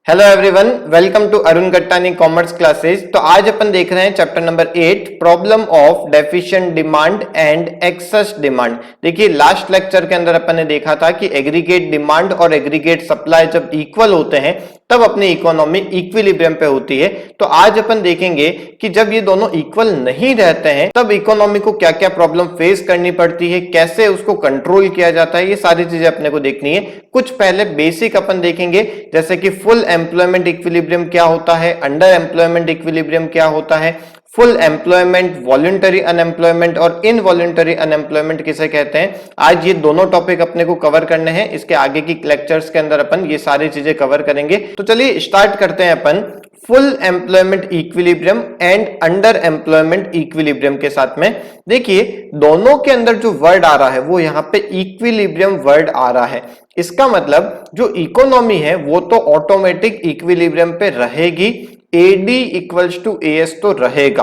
Hello everyone, welcome to Arun Gattani commerce classes. तो आज अपन देख रहे हैं chapter number 8, problem of deficient demand and excess demand. देखिए, लास्ट लेक्चर के अंदर अपन ने देखा था कि एग्रीगेट डिमांड और एग्रीगेट सप्लाई जब इक्वल होते हैं तब अपनी इकोनॉमी इक्विलिब्रियम पे होती है। तो आज अपन देखेंगे कि जब ये दोनों इक्वल नहीं रहते हैं तब इकोनॉमी को क्या क्या प्रॉब्लम फेस करनी पड़ती है, कैसे उसको कंट्रोल किया जाता है, ये सारी चीजें अपने को देखनी है। कुछ पहले बेसिक अपन देखेंगे, जैसे कि फुल एम्प्लॉयमेंट इक्विलिब्रियम क्या होता है, अंडर एम्प्लॉयमेंट इक्विलिब्रियम क्या होता है, फुल एम्प्लॉयमेंट, वॉलंटरी अनएम्प्लॉयमेंट और इनवॉलंटरी अनएम्प्लॉयमेंट किसे कहते हैं। आज ये दोनों टॉपिक अपने को कवर करने हैं। इसके आगे की लेक्चर्स के अंदर अपन ये सारी चीजें कवर करेंगे। तो चलिए स्टार्ट करते हैं अपन full employment equilibrium and under employment equilibrium के साथ में। देखिए, दोनों के अंदर जो वर्ड आ रहा है वो यहाँ पे इक्विलिब्रियम वर्ड आ रहा है। इसका मतलब जो इकोनॉमी है वो तो ऑटोमेटिक इक्विलिब्रियम पे रहेगी, AD इक्वल्स टू AS तो रहेगा।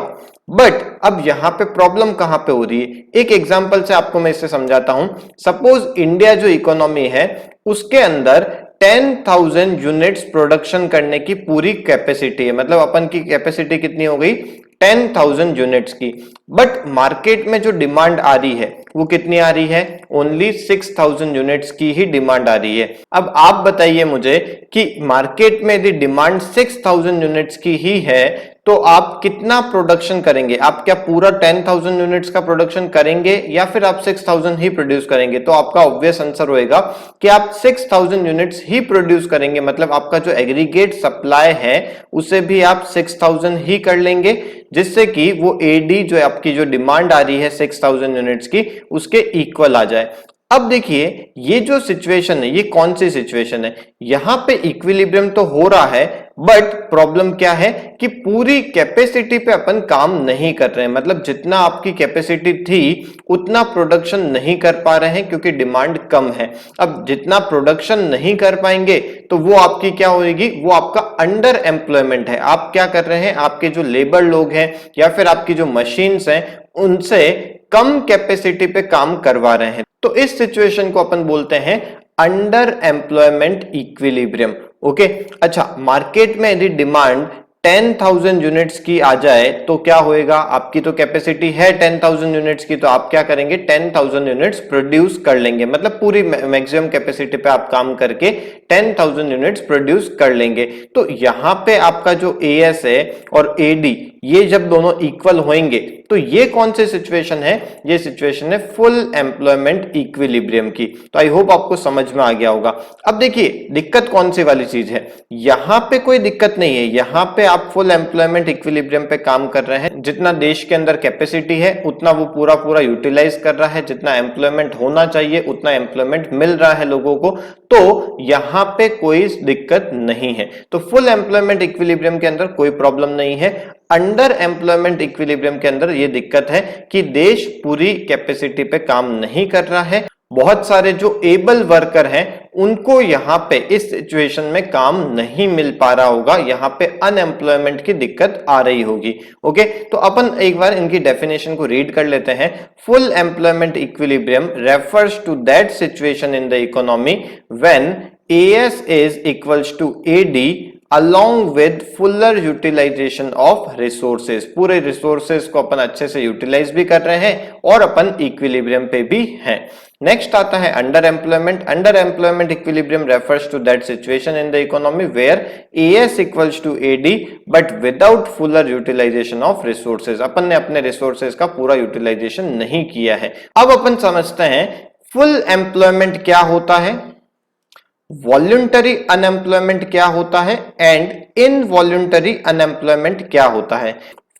बट अब यहां पे प्रॉब्लम कहां पे हो रही है, एक एग्जांपल से आपको मैं इसे समझाता हूं। सपोज इंडिया जो इकोनॉमी है उसके अंदर 10,000 यूनिट्स प्रोडक्शन करने की पूरी कैपेसिटी है, मतलब अपन की कैपेसिटी कितनी हो गई, 10,000 यूनिट्स की। बट मार्केट में जो डिमांड आ रही है वो कितनी आ रही है, ओनली 6,000 यूनिट्स की ही डिमांड आ रही है। अब आप बताइए मुझे कि मार्केट में यदि डिमांड 6,000 यूनिट्स की ही है तो आप कितना प्रोडक्शन करेंगे, आप क्या पूरा 10,000 यूनिट्स का प्रोडक्शन करेंगे या फिर आप 6,000 ही प्रोड्यूस करेंगे। तो आपका ऑब्वियस आंसर होएगा कि आप 6,000 यूनिट्स ही प्रोड्यूस करेंगे, मतलब आपका जो एग्रीगेट सप्लाई है उसे भी आप 6,000 ही कर लेंगे, जिससे कि वो AD जो आपकी जो डिमांड आ रही है 6,000 यूनिट्स की उसके इक्वल आ जाए। अब देखिए, ये जो सिचुएशन है ये कौन सी सिचुएशन है, यहां पे इक्विलिब्रियम तो हो रहा है बट प्रॉब्लम क्या है कि पूरी कैपेसिटी पे अपन काम नहीं कर रहे हैं, मतलब जितना आपकी कैपेसिटी थी उतना प्रोडक्शन नहीं कर पा रहे हैं क्योंकि डिमांड कम है। अब जितना प्रोडक्शन नहीं कर पाएंगे तो वो आपकी क्या होगी, वो आपका अंडर एम्प्लॉयमेंट है। आप क्या कर रहे हैं, आपके जो लेबर लोग हैं या फिर आपकी जो मशीन्स हैं उनसे कम कैपेसिटी पे काम करवा रहे हैं। तो इस सिचुएशन को अपन बोलते हैं अंडर एम्प्लॉयमेंट इक्विलिब्रियम। ओके, अच्छा, मार्केट में यदि डिमांड 10,000 यूनिट्स की आ जाए तो क्या होएगा, आपकी तो कैपेसिटी है 10,000 यूनिट्स की, तो आप क्या करेंगे 10,000 यूनिट्स प्रोड्यूस कर लेंगे, मतलब पूरी मैक्सिमम कैपेसिटी पे आप काम करके 10,000 यूनिट्स प्रोड्यूस कर लेंगे। तो यहां पे आपका जो AS है और AD ये जब दोनों इक्वल होंगे तो ये कौन सी सिचुएशन है, ये सिचुएशन है फुल एम्प्लॉयमेंट इक्विलिब्रियम की। तो आई होप आपको समझ में आ गया होगा। अब देखिए, दिक्कत कौन सी वाली चीज है, यहां पे कोई दिक्कत नहीं है, यहां पे आप फुल एम्प्लॉयमेंट इक्विलिब्रियम पे काम कर रहे हैं, जितना देश के अंदर कैपेसिटी है उतना वो पूरा पूरा यूटिलाइज कर रहा है, जितना एम्प्लॉयमेंट होना चाहिए उतना एम्प्लॉयमेंट मिल रहा है लोगों को, तो यहां पे कोई दिक्कत नहीं है। तो फुल एम्प्लॉयमेंट इक्विलिब्रियम के अंदर कोई प्रॉब्लम नहीं है। अंडर एम्प्लॉयमेंट इक्विलिब्रियम के अंदर ये दिक्कत है कि देश पूरी कैपेसिटी पे काम नहीं कर रहा है, बहुत सारे जो एबल वर्कर हैं उनको यहां पे इस सिचुएशन में काम नहीं मिल पा रहा होगा, यहां पे अनएम्प्लॉयमेंट की दिक्कत आ रही होगी। ओके, तो अपन एक बार इनकी डेफिनेशन को रीड कर लेते हैं। Full employment equilibrium refers to that situation in the economy when AS is equals to AD along with fuller utilization of resources। पूरे रिसोर्सेज को अपन अच्छे से यूटिलाइज भी कर रहे हैं और अपन इक्विलिब्रियम पे भी हैं। नेक्स्ट आता है under employment. Under employment equilibrium refers to that situation in the economy where AS equals to AD but without fuller utilization of resources. अपन ने अपने रिसोर्सेज का पूरा यूटिलाइजेशन नहीं किया है। अब अपन समझते हैं फुल एम्प्लॉयमेंट क्या होता है, वॉल्यूंटरी अनएम्प्लॉयमेंट क्या होता है एंड इनवॉल्यूंटरी अनएम्प्लॉयमेंट क्या होता है।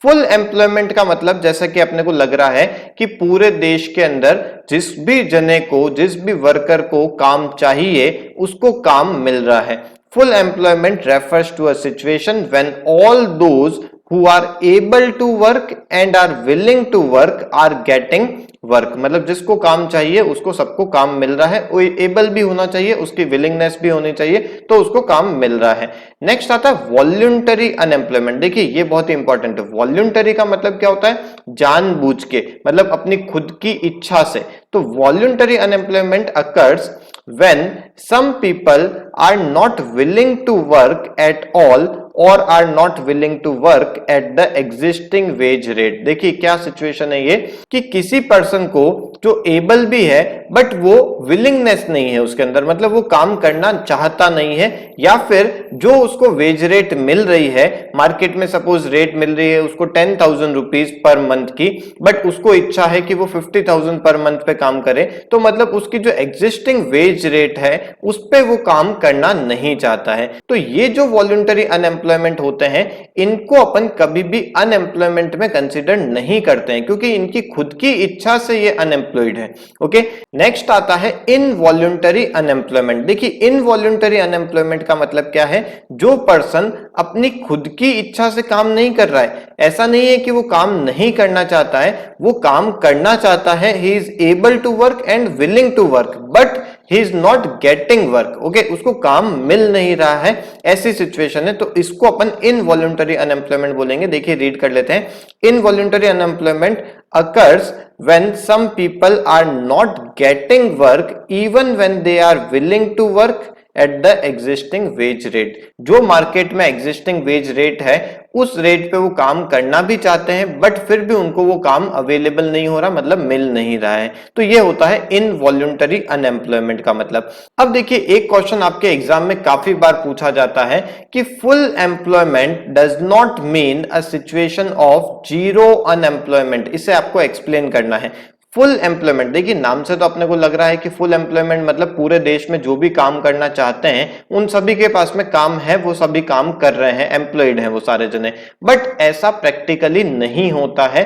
फुल एम्प्लॉयमेंट का मतलब, जैसा कि अपने को लग रहा है कि पूरे देश के अंदर जिस भी जने को, जिस भी वर्कर को काम चाहिए उसको काम मिल रहा है। Full employment refers to a situation when all those who are able to work and are willing to work are getting work। मतलब जिसको काम चाहिए उसको सबको काम मिल रहा है, वो एबल भी होना चाहिए, उसकी विलिंगनेस भी होनी चाहिए, तो उसको काम मिल रहा है। नेक्स्ट आता है वॉल्यूंटरी अनएम्प्लॉयमेंट। देखिए, ये बहुत ही इंपॉर्टेंट है। वॉल्यूंटरी का मतलब क्या होता है, जानबूझ के, मतलब अपनी खुद की इच्छा से। तो voluntary unemployment occurs when some people are not willing to work at all और are not willing to work at the existing wage rate. देखिए क्या सिचुएशन है ये कि किसी पर्सन को जो एबल भी है बट वो विलिंगनेस नहीं है उसके अंदर, मतलब वो काम करना चाहता नहीं है, या फिर जो उसको वेज रेट मिल रही है मार्केट में, सपोज रेट मिल रही है उसको 10,000 रुपीज पर मंथ की, बट उसको इच्छा है कि वो 50,000 पर मंथ पे काम करे, तो मतलब उसकी जो एग्जिस्टिंग वेज रेट है उस पे वो काम करना नहीं चाहता है। तो ये जो वॉलंटरी अनएम्प्लॉयमेंट होते हैं इनको अपन कभी भी अनएम्प्लॉयमेंट में कंसीडर नहीं करते हैं, क्योंकि इनकी खुद की इच्छा से ये अनएम्प्लॉयड है। ओके, नेक्स्ट आता है इनवॉलंटरी अनएम्प्लॉयमेंट। देखिए इनवॉलंटरी अनएम्प्लॉयमेंट का मतलब क्या है, जो पर्सन अपनी खुद की इच्छा से काम नहीं कर रहा है, ऐसा नहीं है कि वो काम नहीं करना चाहता है, वो काम करना चाहता है, he is able to work and willing to work, but he is not getting work. Okay, उसको काम मिल नहीं रहा है, ऐसी सिचुएशन है, तो इसको अपन इनवॉलंटरी अनएम्प्लॉयमेंट बोलेंगे। देखिए रीड कर लेते हैं। Involuntary unemployment occurs when some people are not getting work even when they are willing to work at the existing wage rate। जो मार्केट में एग्जिस्टिंग वेज रेट है उस रेट पे वो काम करना भी चाहते हैं बट फिर भी उनको वो काम अवेलेबल नहीं हो रहा, मतलब मिल नहीं रहा है। तो ये होता है इनवॉलंटरी अनएम्प्लॉयमेंट का मतलब। अब देखिए एक क्वेश्चन आपके एग्जाम में काफी बार पूछा जाता है कि full employment does not mean a situation of zero unemployment. इसे आपको एक्सप्लेन करना है। फुल एम्प्लॉयमेंट, देखिए नाम से तो अपने को लग रहा है कि फुल एम्प्लॉयमेंट मतलब पूरे देश में जो भी काम करना चाहते हैं उन सभी के पास में काम है, वो सभी काम कर रहे हैं, एम्प्लॉयड हैं वो सारे जने, बट ऐसा प्रैक्टिकली नहीं होता है।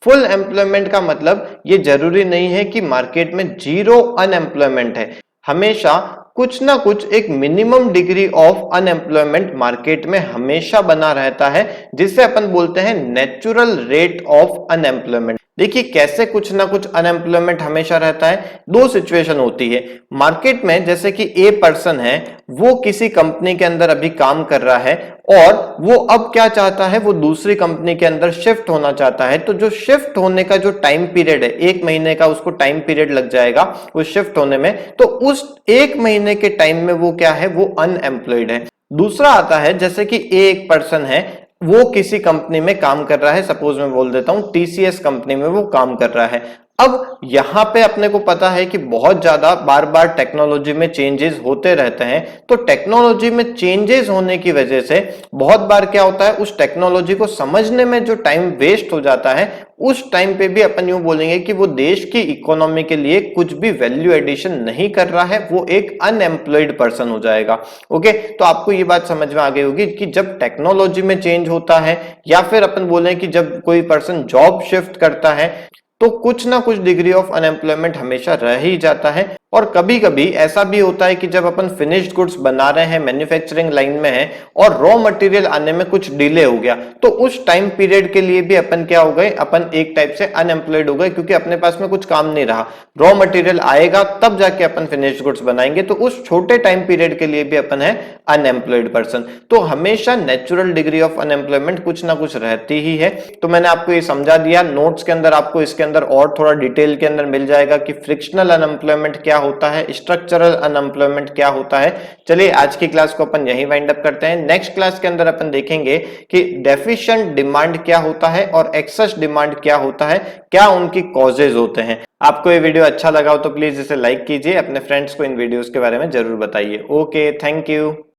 फुल एम्प्लॉयमेंट का मतलब ये जरूरी नहीं है कि मार्केट में जीरो अनएम्प्लॉयमेंट है, हमेशा कुछ ना कुछ एक minimum degree of unemployment market में हमेशा बना रहता है, जिसे अपन बोलते हैं नेचुरल रेट ऑफ अनएम्प्लॉयमेंट। देखिए कैसे कुछ ना कुछ अनएम्प्लॉयमेंट हमेशा रहता है। दो सिचुएशन होती है मार्केट में, जैसे कि ए पर्सन है, वो किसी कंपनी के अंदर अभी काम कर रहा है और वो अब क्या चाहता है, वो दूसरी कंपनी के अंदर शिफ्ट होना चाहता है। तो जो शिफ्ट होने का जो टाइम पीरियड है, 1 महीने का उसको टाइम पीरियड लग जाएगा उस शिफ्ट होने में, तो उस 1 महीने के टाइम में वो क्या है, वो अनएम्प्लॉयड है। दूसरा आता है जैसे कि एक पर्सन है, वो किसी कंपनी में काम कर रहा है, सपोज मैं बोल देता हूं टीसीएस कंपनी में वो काम कर रहा है। अब यहां पे अपने को पता है कि बहुत ज्यादा बार बार टेक्नोलॉजी में चेंजेस होते रहते हैं, तो टेक्नोलॉजी में चेंजेस होने की वजह से बहुत बार क्या होता है, उस टेक्नोलॉजी को समझने में जो टाइम वेस्ट हो जाता है, उस टाइम पे भी अपन यूं बोलेंगे कि वो देश की इकोनॉमी के लिए कुछ भी वैल्यू एडिशन नहीं कर रहा है, वो एक अनएम्प्लॉयड पर्सन हो जाएगा। ओके, तो आपको ये बात समझ में आ गई होगी कि जब टेक्नोलॉजी में चेंज होता है या फिर अपन बोले कि जब कोई पर्सन जॉब शिफ्ट करता है तो कुछ ना कुछ डिग्री ऑफ अनएम्प्लॉयमेंट हमेशा रह ही जाता है। और कभी कभी ऐसा भी होता है कि जब अपन फिनिश्ड गुड्स बना रहे हैं, मैन्युफैक्चरिंग लाइन में है और रॉ मटेरियल आने में कुछ डिले हो गया, तो उस टाइम पीरियड के लिए भी अपन क्या हो गए, अपन एक टाइप से अनएम्प्लॉयड हो गए, क्योंकि अपने पास में कुछ काम नहीं रहा। रॉ मटेरियल आएगा तब जाके अपन फिनिश्ड गुड्स बनाएंगे, तो उस छोटे टाइम पीरियड के लिए भी अपन है अनएम्प्लॉयड पर्सन। तो हमेशा नेचुरल डिग्री ऑफ अनएम्प्लॉयमेंट कुछ ना कुछ रहती ही है। तो मैंने आपको ये समझा दिया, नोट्स के अंदर आपको इसके अंदर और थोड़ा डिटेल के अंदर मिल जाएगा कि फ्रिक्शनल अनएम्प्लॉयमेंट क्या होता है, स्ट्रक्चरल अनएम्प्लॉयमेंट क्या होता है। चलिए आज की क्लास को अपन यहीं वाइंड अप करते हैं। नेक्स्ट क्लास के अंदर अपन देखेंगे कि डेफिशिएंट डिमांड क्या होता है और एक्सेस डिमांड क्या होता है, क्या उनकी कॉजेज होते हैं। आपको ये वीडियो अच्छा लगा हो तो प्लीज इसे लाइक कीजिए, अपने फ्रेंड्स को इन वीडियोस के बारे में जरूर बताइए। Okay, thank you.